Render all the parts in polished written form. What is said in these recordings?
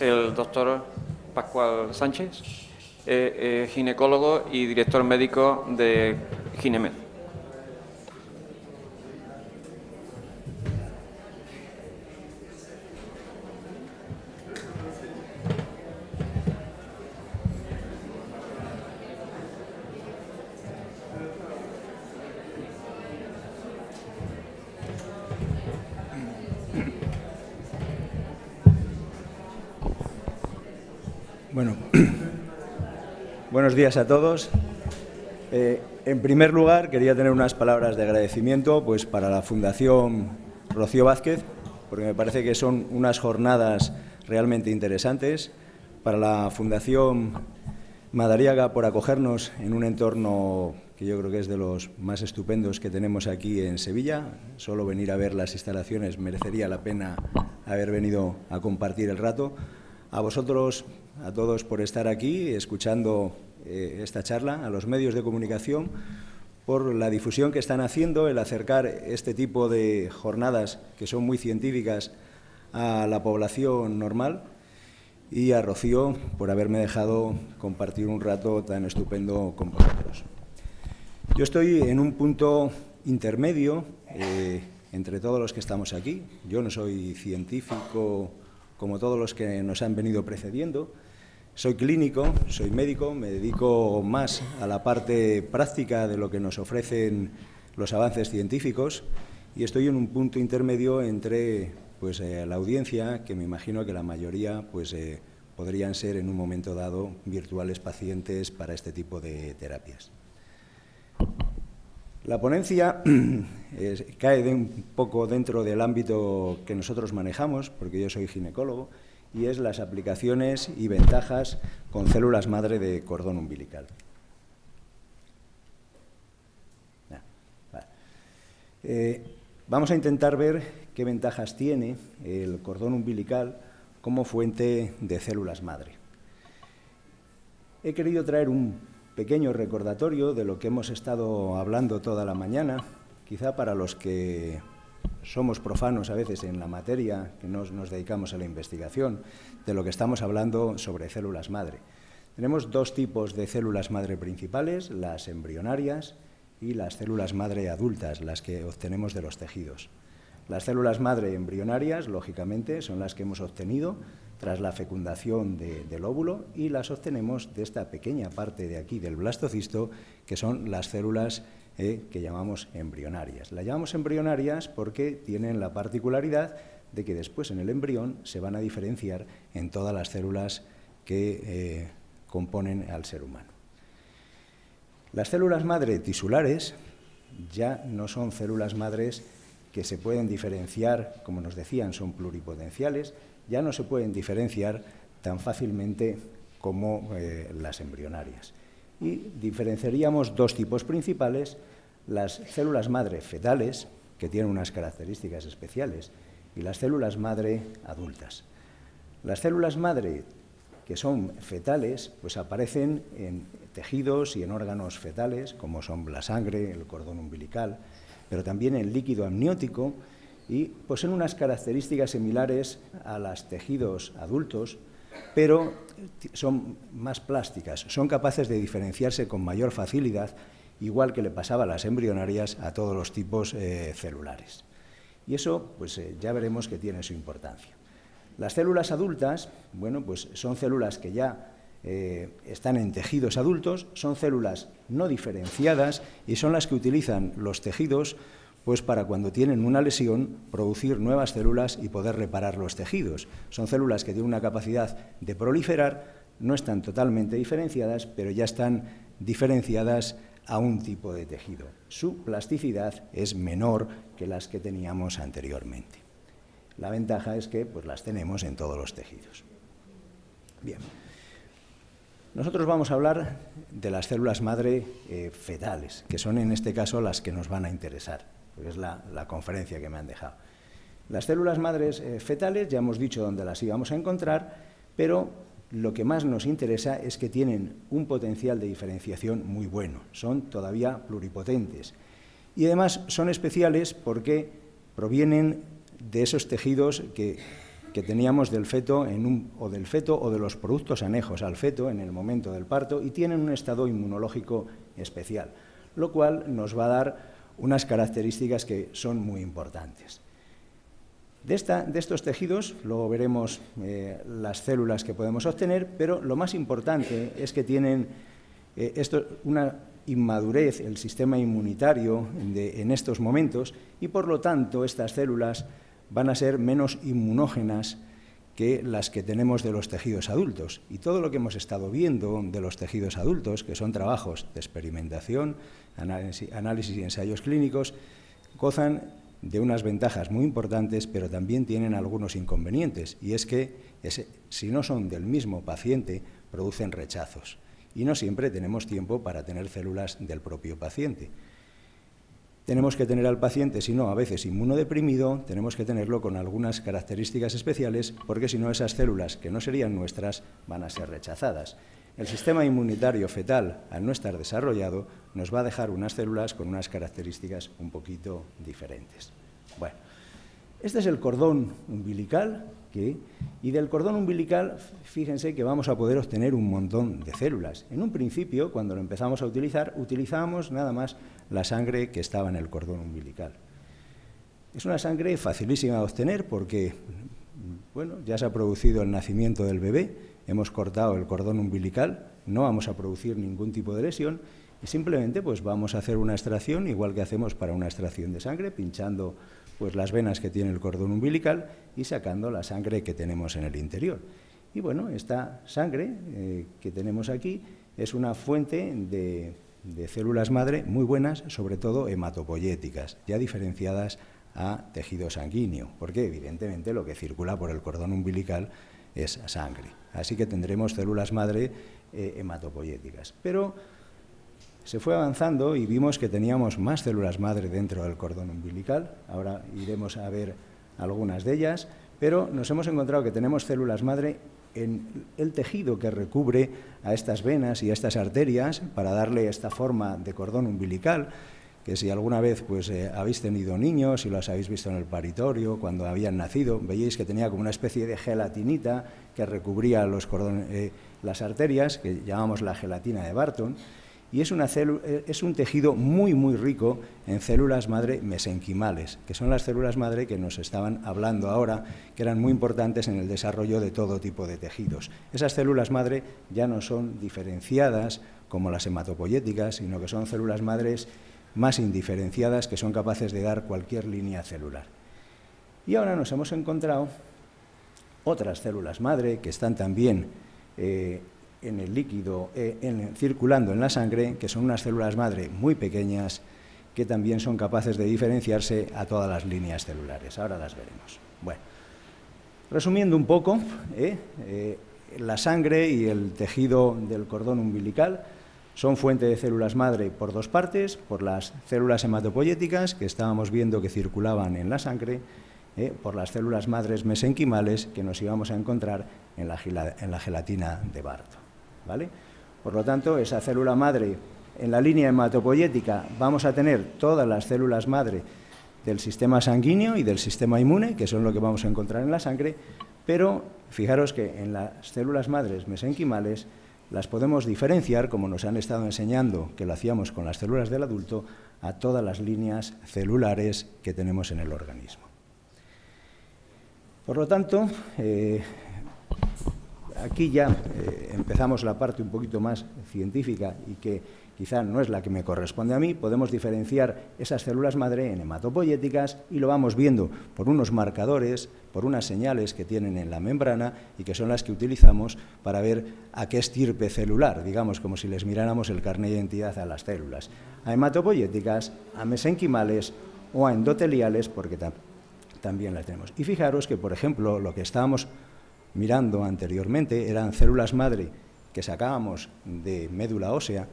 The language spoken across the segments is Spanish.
El doctor Pascual Sánchez, ginecólogo y director médico de Ginemed. Bueno, buenos días a todos. En primer lugar, quería tener unas palabras de agradecimiento para la Fundación Rocío Vázquez, porque me parece que son unas jornadas realmente interesantes. Para la Fundación Madariaga por acogernos en un entorno que yo creo que es de los más estupendos que tenemos aquí en Sevilla. Solo venir a ver las instalaciones merecería la pena haber venido a compartir el rato. A vosotros, a todos, por estar aquí escuchando esta charla, a los medios de comunicación, por la difusión que están haciendo, el acercar este tipo de jornadas que son muy científicas a la población normal, y a Rocío por haberme dejado compartir un rato tan estupendo con vosotros. Yo estoy en un punto intermedio entre todos los que estamos aquí. Yo no soy científico como todos los que nos han venido precediendo. Soy clínico, soy médico, me dedico más a la parte práctica de lo que nos ofrecen los avances científicos, y estoy en un punto intermedio entre la audiencia, que me imagino que la mayoría podrían ser en un momento dado virtuales pacientes para este tipo de terapias. La ponencia cae un poco dentro del ámbito que nosotros manejamos, porque yo soy ginecólogo, y es las aplicaciones y ventajas con células madre de cordón umbilical. Vamos a intentar ver qué ventajas tiene el cordón umbilical como fuente de células madre. He querido traer un pequeño recordatorio de lo que hemos estado hablando toda la mañana, quizá para los que somos profanos a veces en la materia, que nos dedicamos a la investigación, de lo que estamos hablando sobre células madre. Tenemos dos tipos de células madre principales, las embrionarias y las células madre adultas, las que obtenemos de los tejidos. Las células madre embrionarias, lógicamente, son las que hemos obtenido tras la fecundación del óvulo, y las obtenemos de esta pequeña parte de aquí del blastocisto, que son las células que llamamos embrionarias. Las llamamos embrionarias porque tienen la particularidad de que después en el embrión se van a diferenciar en todas las células que componen al ser humano. Las células madre tisulares ya no son células madres que se pueden diferenciar, como nos decían, son pluripotenciales, ya no se pueden diferenciar tan fácilmente como las embrionarias. Y diferenciaríamos dos tipos principales: las células madre fetales, que tienen unas características especiales, y las células madre adultas. Las células madre que son fetales, aparecen en tejidos y en órganos fetales, como son la sangre, el cordón umbilical, pero también en líquido amniótico, y poseen unas características similares a los tejidos adultos, pero son más plásticas, son capaces de diferenciarse con mayor facilidad, igual que le pasaba a las embrionarias a todos los tipos celulares. Y eso, ya veremos que tiene su importancia. Las células adultas, son células que ya están en tejidos adultos, son células no diferenciadas y son las que utilizan los tejidos para cuando tienen una lesión producir nuevas células y poder reparar los tejidos. Son células que tienen una capacidad de proliferar, no están totalmente diferenciadas, pero ya están diferenciadas a un tipo de tejido. Su plasticidad es menor que las que teníamos anteriormente. La ventaja es que las tenemos en todos los tejidos. Bien. Nosotros vamos a hablar de las células madre fetales, que son en este caso las que nos van a interesar, porque es la conferencia que me han dejado. Las células madres fetales, ya hemos dicho dónde las íbamos a encontrar, pero lo que más nos interesa es que tienen un potencial de diferenciación muy bueno, son todavía pluripotentes. Y además son especiales porque provienen de esos tejidos que que teníamos del feto o de los productos anejos al feto en el momento del parto y tienen un estado inmunológico especial, lo cual nos va a dar unas características que son muy importantes. De estos tejidos, luego veremos las células que podemos obtener, pero lo más importante es que tienen una inmadurez, el sistema inmunitario en estos momentos, y por lo tanto estas células van a ser menos inmunógenas que las que tenemos de los tejidos adultos. Y todo lo que hemos estado viendo de los tejidos adultos, que son trabajos de experimentación, análisis y ensayos clínicos, gozan de unas ventajas muy importantes, pero también tienen algunos inconvenientes, y es que si no son del mismo paciente, producen rechazos, y no siempre tenemos tiempo para tener células del propio paciente. Tenemos que tener al paciente, si no, a veces inmunodeprimido, tenemos que tenerlo con algunas características especiales, porque si no, esas células que no serían nuestras van a ser rechazadas. El sistema inmunitario fetal, al no estar desarrollado, nos va a dejar unas células con unas características un poquito diferentes. Bueno, este es el cordón umbilical, y del cordón umbilical, fíjense que vamos a poder obtener un montón de células. En un principio, cuando lo empezamos a utilizar, utilizábamos nada más la sangre que estaba en el cordón umbilical. Es una sangre facilísima de obtener porque, bueno, ya se ha producido el nacimiento del bebé, hemos cortado el cordón umbilical, no vamos a producir ningún tipo de lesión y simplemente pues vamos a hacer una extracción, igual que hacemos para una extracción de sangre, pinchando pues las venas que tiene el cordón umbilical y sacando la sangre que tenemos en el interior. Y bueno, esta sangre que tenemos aquí es una fuente de células madre muy buenas, sobre todo hematopoyéticas, ya diferenciadas a tejido sanguíneo, porque evidentemente lo que circula por el cordón umbilical es sangre. Así que tendremos células madre hematopoyéticas. Pero se fue avanzando y vimos que teníamos más células madre dentro del cordón umbilical. Ahora iremos a ver algunas de ellas, pero nos hemos encontrado que tenemos células madre en el tejido que recubre a estas venas y a estas arterias para darle esta forma de cordón umbilical, que si alguna vez pues, habéis tenido niños y los habéis visto en el paritorio, cuando habían nacido, veíais que tenía como una especie de gelatinita que recubría las arterias, que llamamos la gelatina de Barton, y es un tejido muy, muy rico en células madre mesenquimales, que son las células madre que nos estaban hablando ahora, que eran muy importantes en el desarrollo de todo tipo de tejidos. Esas células madre ya no son diferenciadas como las hematopoyéticas, sino que son células madres más indiferenciadas que son capaces de dar cualquier línea celular. Y ahora nos hemos encontrado otras células madre que están también en el líquido, circulando en la sangre, que son unas células madre muy pequeñas que también son capaces de diferenciarse a todas las líneas celulares. Ahora las veremos. Bueno, resumiendo un poco, la sangre y el tejido del cordón umbilical son fuente de células madre por dos partes, por las células hematopoyéticas que estábamos viendo que circulaban en la sangre, por las células madres mesenquimales que nos íbamos a encontrar en la gelatina de Barton, ¿vale? Por lo tanto, esa célula madre en la línea hematopoyética vamos a tener todas las células madre del sistema sanguíneo y del sistema inmune, que son lo que vamos a encontrar en la sangre, pero fijaros que en las células madres mesenquimales las podemos diferenciar, como nos han estado enseñando, que lo hacíamos con las células del adulto, a todas las líneas celulares que tenemos en el organismo. Por lo tanto, aquí ya empezamos la parte un poquito más científica y que quizá no es la que me corresponde a mí. Podemos diferenciar esas células madre en hematopoyéticas y lo vamos viendo por unos marcadores, por unas señales que tienen en la membrana y que son las que utilizamos para ver a qué estirpe celular, digamos como si les miráramos el carnet de identidad a las células, a hematopoyéticas, a mesenquimales o a endoteliales, porque también las tenemos. Y fijaros que, por ejemplo, lo que estábamos mirando anteriormente eran células madre que sacábamos de médula ósea,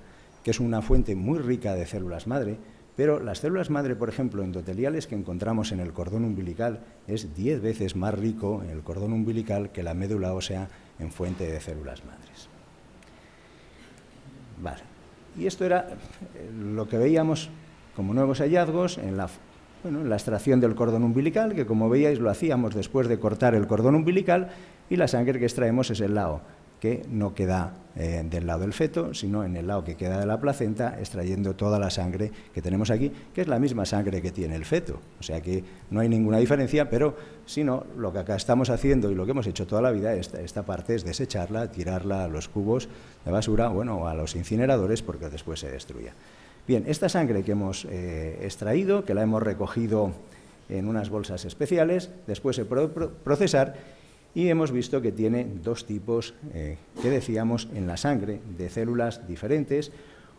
que es una fuente muy rica de células madre, pero las células madre, por ejemplo, endoteliales que encontramos en el cordón umbilical, es 10 veces más rico en el cordón umbilical que la médula ósea en fuente de células madres. Vale. Y esto era lo que veíamos como nuevos hallazgos en Bueno, la extracción del cordón umbilical, que como veíais lo hacíamos después de cortar el cordón umbilical, y la sangre que extraemos es el lado que no queda del lado del feto, sino en el lado que queda de la placenta, extrayendo toda la sangre que tenemos aquí, que es la misma sangre que tiene el feto. O sea que no hay ninguna diferencia, pero si no, lo que acá estamos haciendo y lo que hemos hecho toda la vida, esta parte es desecharla, tirarla a los cubos de basura, bueno, o a los incineradores, porque después se destruya. Bien, esta sangre que hemos extraído, que la hemos recogido en unas bolsas especiales, después se puede procesar, y hemos visto que tiene dos tipos, que decíamos, en la sangre, de células diferentes.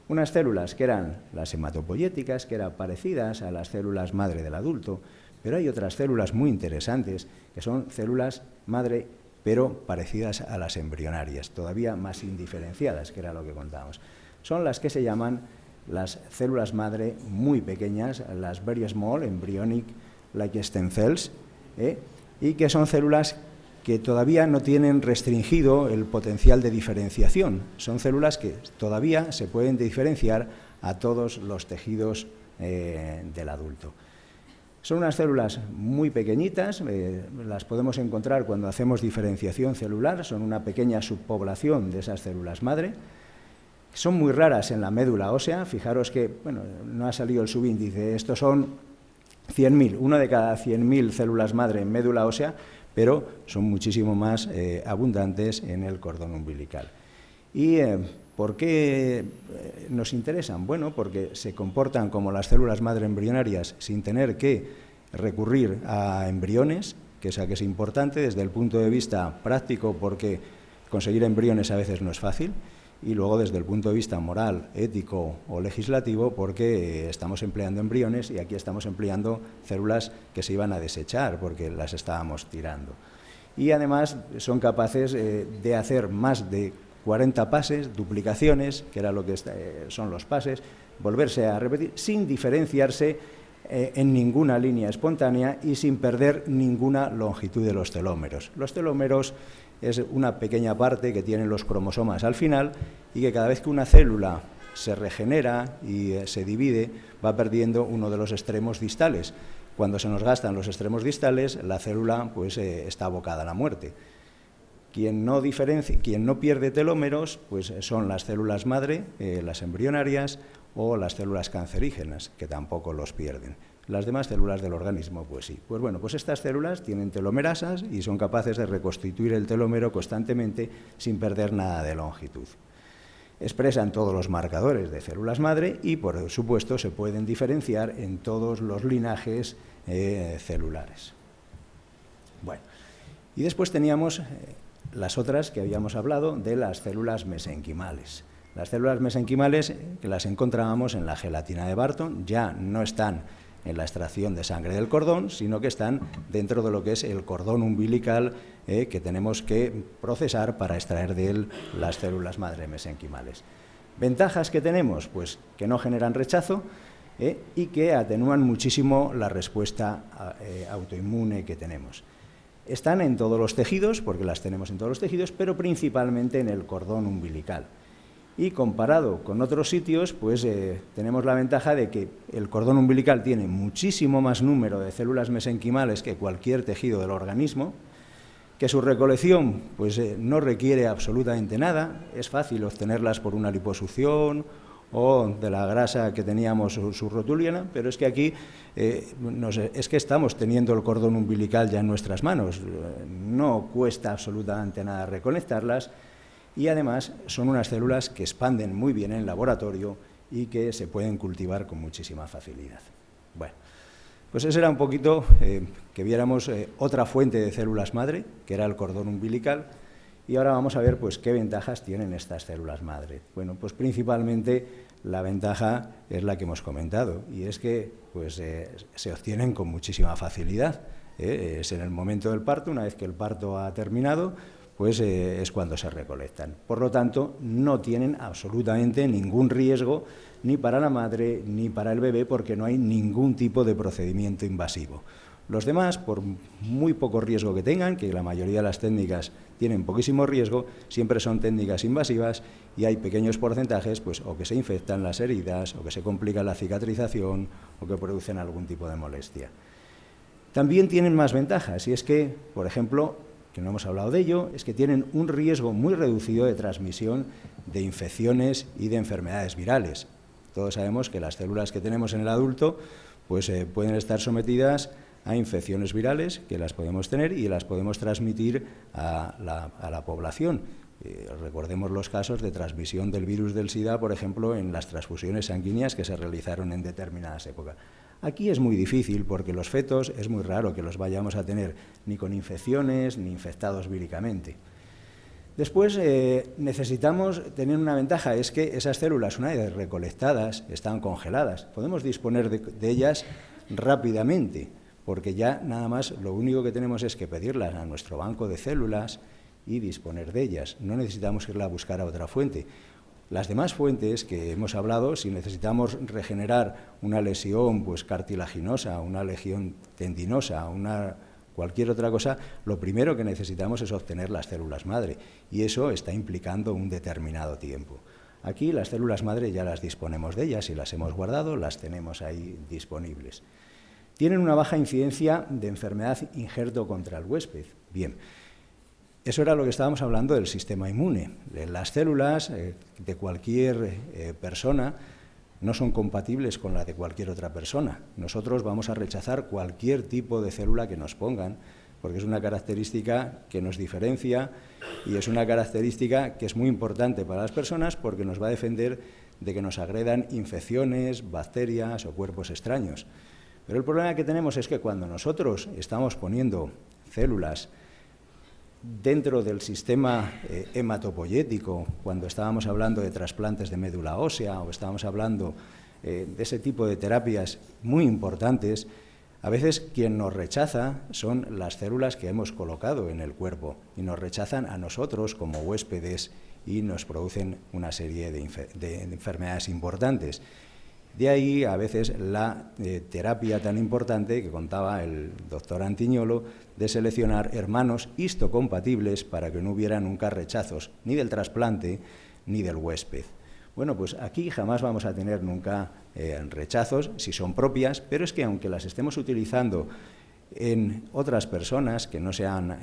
Unas células que eran las hematopoyéticas, que eran parecidas a las células madre del adulto, pero hay otras células muy interesantes, que son células madre, pero parecidas a las embrionarias, todavía más indiferenciadas, que era lo que contábamos. Son las que se llaman las células madre muy pequeñas, las very small, embryonic like stem cells, y que son células que todavía no tienen restringido el potencial de diferenciación. Son células que todavía se pueden diferenciar a todos los tejidos del adulto. Son unas células muy pequeñitas, las podemos encontrar cuando hacemos diferenciación celular, son una pequeña subpoblación de esas células madre. Son muy raras en la médula ósea, fijaros que, bueno, no ha salido el subíndice, estos son 100.000, una de cada 100.000 células madre en médula ósea, pero son muchísimo más abundantes en el cordón umbilical. ¿Y por qué nos interesan? Bueno, porque se comportan como las células madre embrionarias sin tener que recurrir a embriones, que es importante desde el punto de vista práctico, porque conseguir embriones a veces no es fácil, y luego desde el punto de vista moral, ético o legislativo, porque estamos empleando embriones y aquí estamos empleando células que se iban a desechar porque las estábamos tirando. Y además son capaces de hacer más de 40 pases, duplicaciones, que era lo que son los pases, volverse a repetir sin diferenciarse en ninguna línea espontánea y sin perder ninguna longitud de los telómeros. Los telómeros es una pequeña parte que tienen los cromosomas al final y que cada vez que una célula se regenera y se divide va perdiendo uno de los extremos distales. Cuando se nos gastan los extremos distales, la célula pues, está abocada a la muerte. Quien no pierde telómeros pues, son las células madre, las embrionarias o las células cancerígenas, que tampoco los pierden. Las demás células del organismo, pues sí. Pues bueno, pues estas células tienen telomerasas y son capaces de reconstituir el telómero constantemente sin perder nada de longitud. Expresan todos los marcadores de células madre y, por supuesto, se pueden diferenciar en todos los linajes celulares. Bueno, y después teníamos las otras que habíamos hablado de las células mesenquimales. Las células mesenquimales, que las encontrábamos en la gelatina de Barton, ya no están en la extracción de sangre del cordón, sino que están dentro de lo que es el cordón umbilical que tenemos que procesar para extraer de él las células madre mesenquimales. ¿Ventajas que tenemos? Pues que no generan rechazo y que atenúan muchísimo la respuesta autoinmune que tenemos. Están en todos los tejidos, porque las tenemos en todos los tejidos, pero principalmente en el cordón umbilical. Y comparado con otros sitios, pues tenemos la ventaja de que el cordón umbilical tiene muchísimo más número de células mesenquimales que cualquier tejido del organismo, que su recolección pues, no requiere absolutamente nada, es fácil obtenerlas por una liposucción o de la grasa que teníamos subrotuliana, pero es que aquí es que estamos teniendo el cordón umbilical ya en nuestras manos, no cuesta absolutamente nada recolectarlas. Y además son unas células que expanden muy bien en el laboratorio y que se pueden cultivar con muchísima facilidad. Bueno, pues ese era un poquito que viéramos otra fuente de células madre, que era el cordón umbilical, y ahora vamos a ver pues, qué ventajas tienen estas células madre. Bueno, pues principalmente la ventaja es la que hemos comentado, y es que pues, se obtienen con muchísima facilidad. Es en el momento del parto, una vez que el parto ha terminado, pues es cuando se recolectan. Por lo tanto, no tienen absolutamente ningún riesgo ni para la madre ni para el bebé porque no hay ningún tipo de procedimiento invasivo. Los demás, por muy poco riesgo que tengan, que la mayoría de las técnicas tienen poquísimo riesgo, siempre son técnicas invasivas y hay pequeños porcentajes, pues, o que se infectan las heridas, o que se complica la cicatrización, o que producen algún tipo de molestia. También tienen más ventajas, y es que, por ejemplo, que no hemos hablado de ello, es que tienen un riesgo muy reducido de transmisión de infecciones y de enfermedades virales. Todos sabemos que las células que tenemos en el adulto pues, pueden estar sometidas a infecciones virales, que las podemos tener y las podemos transmitir a la población. Recordemos los casos de transmisión del virus del SIDA, por ejemplo, en las transfusiones sanguíneas que se realizaron en determinadas épocas. Aquí es muy difícil porque los fetos es muy raro que los vayamos a tener ni con infecciones ni infectados víricamente. Después necesitamos tener una ventaja, es que esas células, una vez recolectadas, están congeladas. Podemos disponer de ellas rápidamente, porque ya nada más lo único que tenemos es que pedirlas a nuestro banco de células y disponer de ellas. No necesitamos irla a buscar a otra fuente. Las demás fuentes que hemos hablado, si necesitamos regenerar una lesión pues, cartilaginosa, una lesión tendinosa, cualquier otra cosa, lo primero que necesitamos es obtener las células madre, y eso está implicando un determinado tiempo. Aquí las células madre ya las disponemos de ellas y las hemos guardado, las tenemos ahí disponibles. Tienen una baja incidencia de enfermedad injerto contra el huésped. Bien, eso era lo que estábamos hablando del sistema inmune. Las células de cualquier persona no son compatibles con la de cualquier otra persona. Nosotros vamos a rechazar cualquier tipo de célula que nos pongan, porque es una característica que nos diferencia y es una característica que es muy importante para las personas porque nos va a defender de que nos agredan infecciones, bacterias o cuerpos extraños. Pero el problema que tenemos es que cuando nosotros estamos poniendo células dentro del sistema hematopoyético, cuando estábamos hablando de trasplantes de médula ósea o estábamos hablando de ese tipo de terapias muy importantes, a veces quien nos rechaza son las células que hemos colocado en el cuerpo y nos rechazan a nosotros como huéspedes y nos producen una serie de enfermedades importantes. De ahí, a veces, la terapia tan importante que contaba el doctor Antiñolo de seleccionar hermanos histocompatibles para que no hubiera nunca rechazos ni del trasplante ni del huésped. Bueno, pues aquí jamás vamos a tener nunca rechazos si son propias, pero es que aunque las estemos utilizando en otras personas que no sean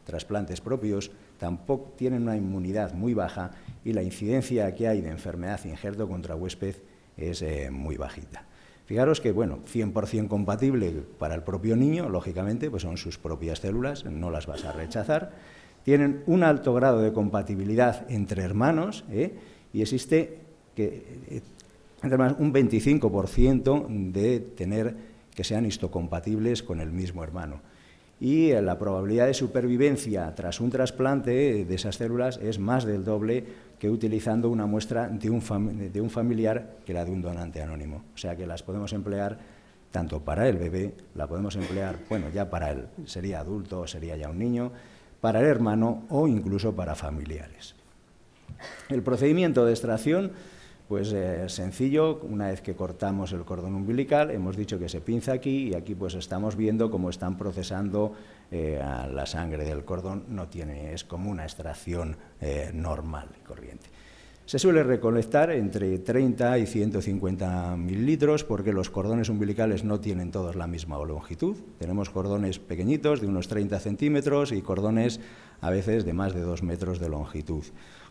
trasplantes propios, tampoco tienen una inmunidad muy baja y la incidencia que hay de enfermedad injerto contra huésped es muy bajita. Fijaros que, bueno, 100% compatible para el propio niño, lógicamente, pues son sus propias células, no las vas a rechazar. Tienen un alto grado de compatibilidad entre hermanos, y existe además un 25% de tener que sean histocompatibles con el mismo hermano. Y la probabilidad de supervivencia tras un trasplante de esas células es más del doble que utilizando una muestra de un familiar que la de un donante anónimo. O sea que las podemos emplear tanto para el bebé, la podemos emplear, bueno, ya para él, sería adulto o sería ya un niño, para el hermano o incluso para familiares. El procedimiento de extracción, pues sencillo, una vez que cortamos el cordón umbilical, hemos dicho que se pinza aquí y aquí pues estamos viendo cómo están procesando la sangre del cordón, es como una extracción normal y corriente. Se suele recolectar entre 30 y 150 mililitros porque los cordones umbilicales no tienen todos la misma longitud. Tenemos cordones pequeñitos de unos 30 centímetros y cordones a veces de más de 2 metros de longitud.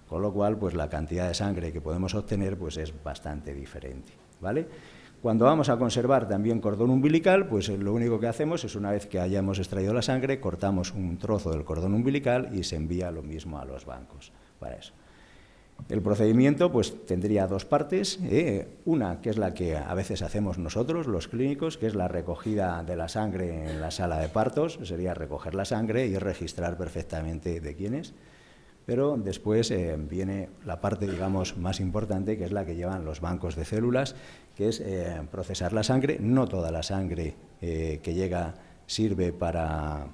Con lo cual, pues la cantidad de sangre que podemos obtener pues es bastante diferente, ¿vale? Cuando vamos a conservar también cordón umbilical, pues lo único que hacemos es, una vez que hayamos extraído la sangre, cortamos un trozo del cordón umbilical y se envía lo mismo a los bancos para eso. El procedimiento pues tendría dos partes, una que es la que a veces hacemos nosotros, los clínicos, que es la recogida de la sangre en la sala de partos, sería recoger la sangre y registrar perfectamente de quién es. Pero después viene la parte, digamos, más importante, que es la que llevan los bancos de células, que es procesar la sangre. No toda la sangre que llega sirve para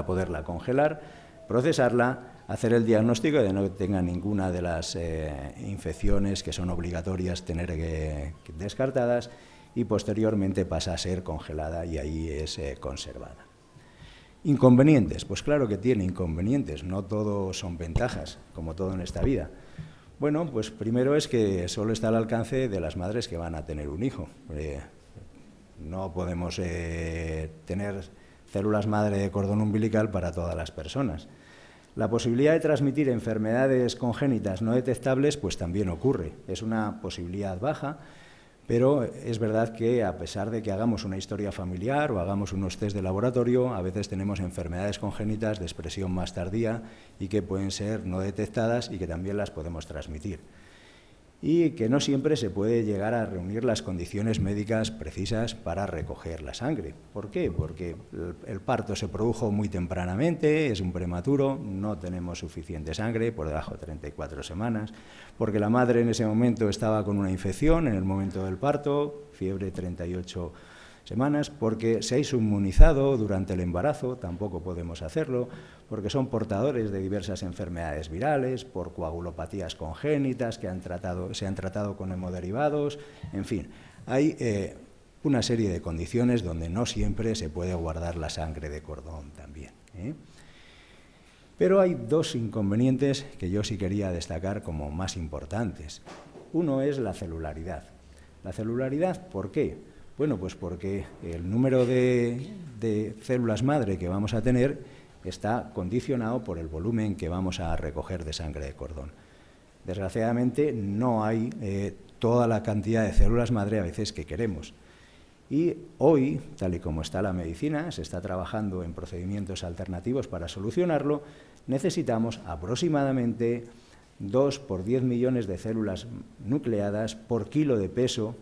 poderla congelar, procesarla, hacer el diagnóstico de que no tenga ninguna de las infecciones que son obligatorias tener descartadas y posteriormente pasa a ser congelada y ahí es conservada. ¿Inconvenientes? Pues claro que tiene inconvenientes, no todo son ventajas, como todo en esta vida. Bueno, pues primero es que solo está al alcance de las madres que van a tener un hijo. No podemos tener células madre de cordón umbilical para todas las personas. La posibilidad de transmitir enfermedades congénitas no detectables pues también ocurre. Es una posibilidad baja, pero es verdad que a pesar de que hagamos una historia familiar o hagamos unos test de laboratorio, a veces tenemos enfermedades congénitas de expresión más tardía y que pueden ser no detectadas y que también las podemos transmitir. Y que no siempre se puede llegar a reunir las condiciones médicas precisas para recoger la sangre. ¿Por qué? Porque el parto se produjo muy tempranamente, es un prematuro, no tenemos suficiente sangre, por debajo de 34 semanas, porque la madre en ese momento estaba con una infección en el momento del parto, fiebre 38 semanas, porque se ha inmunizado durante el embarazo, tampoco podemos hacerlo, porque son portadores de diversas enfermedades virales, por coagulopatías congénitas que se han tratado con hemoderivados, en fin, hay una serie de condiciones donde no siempre se puede guardar la sangre de cordón también. Pero hay dos inconvenientes que yo sí quería destacar como más importantes. Uno es la celularidad. La celularidad, ¿por qué? Bueno, pues porque el número de células madre que vamos a tener está condicionado por el volumen que vamos a recoger de sangre de cordón. Desgraciadamente no hay toda la cantidad de células madre a veces que queremos. Y hoy, tal y como está la medicina, se está trabajando en procedimientos alternativos para solucionarlo, necesitamos aproximadamente 2 por 10 millones de células nucleadas por kilo de peso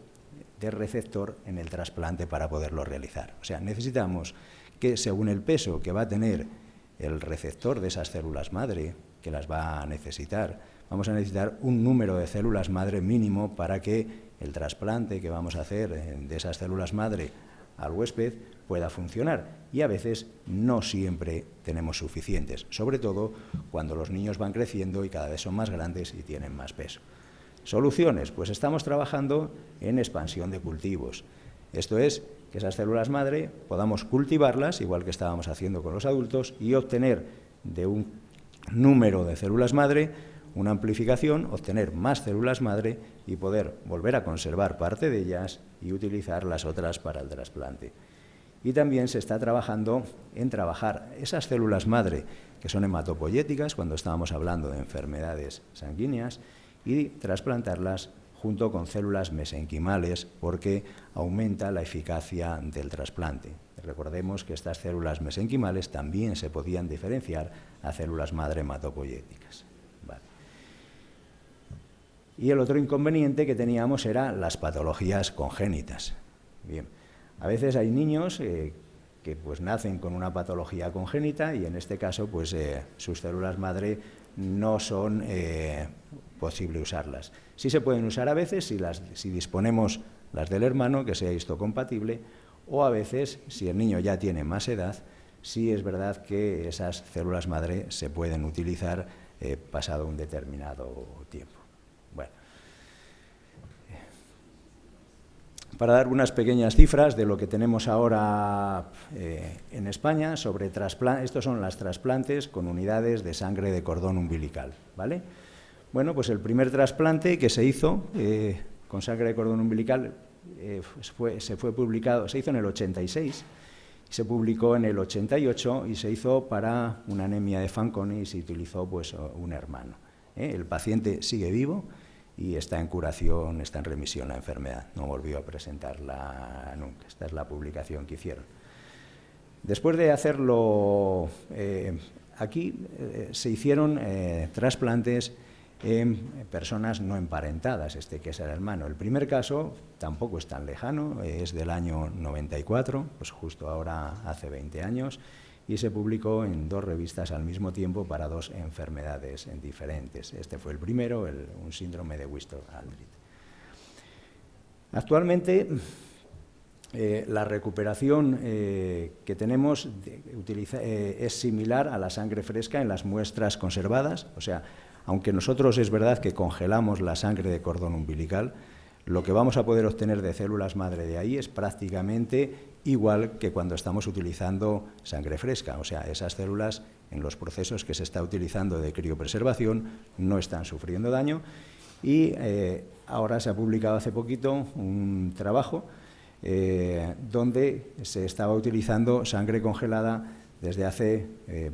de receptor en el trasplante para poderlo realizar. O sea, necesitamos que según el peso que va a tener el receptor de esas células madre, que las va a necesitar, vamos a necesitar un número de células madre mínimo para que el trasplante que vamos a hacer de esas células madre al huésped pueda funcionar. Y a veces no siempre tenemos suficientes, sobre todo cuando los niños van creciendo y cada vez son más grandes y tienen más peso. Soluciones, pues estamos trabajando en expansión de cultivos. Esto es, que esas células madre podamos cultivarlas, igual que estábamos haciendo con los adultos, y obtener de un número de células madre una amplificación, obtener más células madre y poder volver a conservar parte de ellas y utilizar las otras para el trasplante. Y también se está trabajando en trabajar esas células madre que son hematopoyéticas, cuando estábamos hablando de enfermedades sanguíneas, y trasplantarlas junto con células mesenquimales porque aumenta la eficacia del trasplante. Recordemos que estas células mesenquimales también se podían diferenciar a células madre hematopoyéticas. Vale. Y el otro inconveniente que teníamos era las patologías congénitas. Bien, a veces hay niños que pues nacen con una patología congénita y en este caso pues sus células madre no son posible usarlas. Sí se pueden usar a veces si disponemos las del hermano, que sea histocompatible, o a veces, si el niño ya tiene más edad, sí es verdad que esas células madre se pueden utilizar pasado un determinado tiempo. Bueno, para dar unas pequeñas cifras de lo que tenemos ahora en España sobre trasplantes, estos son los trasplantes con unidades de sangre de cordón umbilical, ¿vale? Bueno, pues el primer trasplante que se hizo con sangre de cordón umbilical se hizo en el 86, se publicó en el 88 y se hizo para una anemia de Fanconi y se utilizó pues un hermano. El paciente sigue vivo y está en curación, está en remisión la enfermedad, no volvió a presentarla nunca. Esta es la publicación que hicieron. Después de hacerlo aquí, se hicieron trasplantes en personas no emparentadas, que es el hermano. El primer caso tampoco es tan lejano, es del año 94, pues justo ahora hace 20 años, y se publicó en 2 revistas al mismo tiempo para 2 enfermedades diferentes. Este fue el primero, un síndrome de Wistor-Aldrich. Actualmente, la recuperación que tenemos es similar a la sangre fresca en las muestras conservadas, o sea, aunque nosotros es verdad que congelamos la sangre de cordón umbilical, lo que vamos a poder obtener de células madre de ahí es prácticamente igual que cuando estamos utilizando sangre fresca. O sea, esas células en los procesos que se está utilizando de criopreservación no están sufriendo daño. Y ahora se ha publicado hace poquito un trabajo donde se estaba utilizando sangre congelada desde hace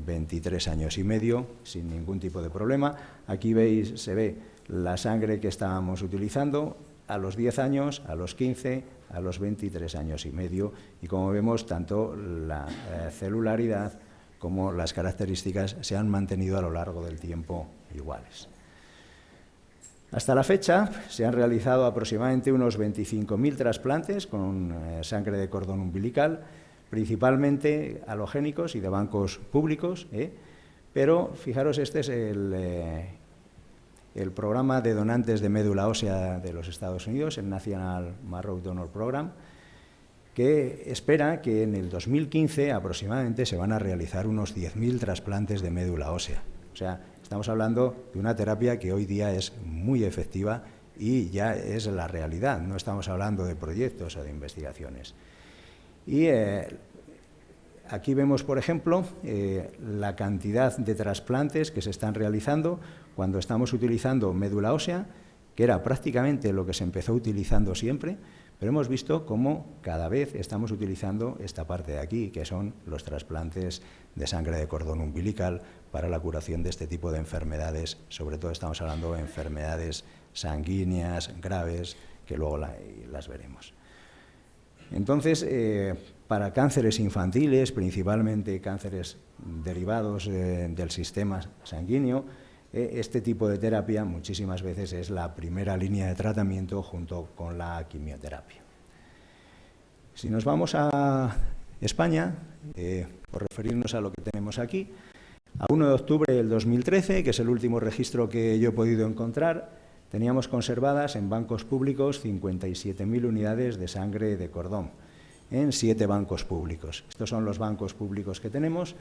23 años y medio, sin ningún tipo de problema. Aquí veis, se ve la sangre que estábamos utilizando a los 10 años, a los 15, a los 23 años y medio. Y como vemos, tanto la celularidad como las características se han mantenido a lo largo del tiempo iguales. Hasta la fecha se han realizado aproximadamente unos 25.000 trasplantes con sangre de cordón umbilical, principalmente halogénicos y de bancos públicos, pero fijaros, este es el programa de donantes de médula ósea de los Estados Unidos, el National Marrow Donor Program, que espera que en el 2015 aproximadamente se van a realizar unos 10.000 trasplantes de médula ósea. O sea, estamos hablando de una terapia que hoy día es muy efectiva y ya es la realidad, no estamos hablando de proyectos o de investigaciones. Y aquí vemos, por ejemplo, la cantidad de trasplantes que se están realizando cuando estamos utilizando médula ósea, que era prácticamente lo que se empezó utilizando siempre, pero hemos visto cómo cada vez estamos utilizando esta parte de aquí, que son los trasplantes de sangre de cordón umbilical para la curación de este tipo de enfermedades. Sobre todo estamos hablando de enfermedades sanguíneas graves, que luego las veremos. Entonces, para cánceres infantiles, principalmente cánceres derivados del sistema sanguíneo, este tipo de terapia muchísimas veces es la primera línea de tratamiento junto con la quimioterapia. Si nos vamos a España, por referirnos a lo que tenemos aquí, a 1 de octubre del 2013, que es el último registro que yo he podido encontrar, teníamos conservadas en bancos públicos 57.000 unidades de sangre de cordón en 7 bancos públicos. Estos son los bancos públicos que tenemos.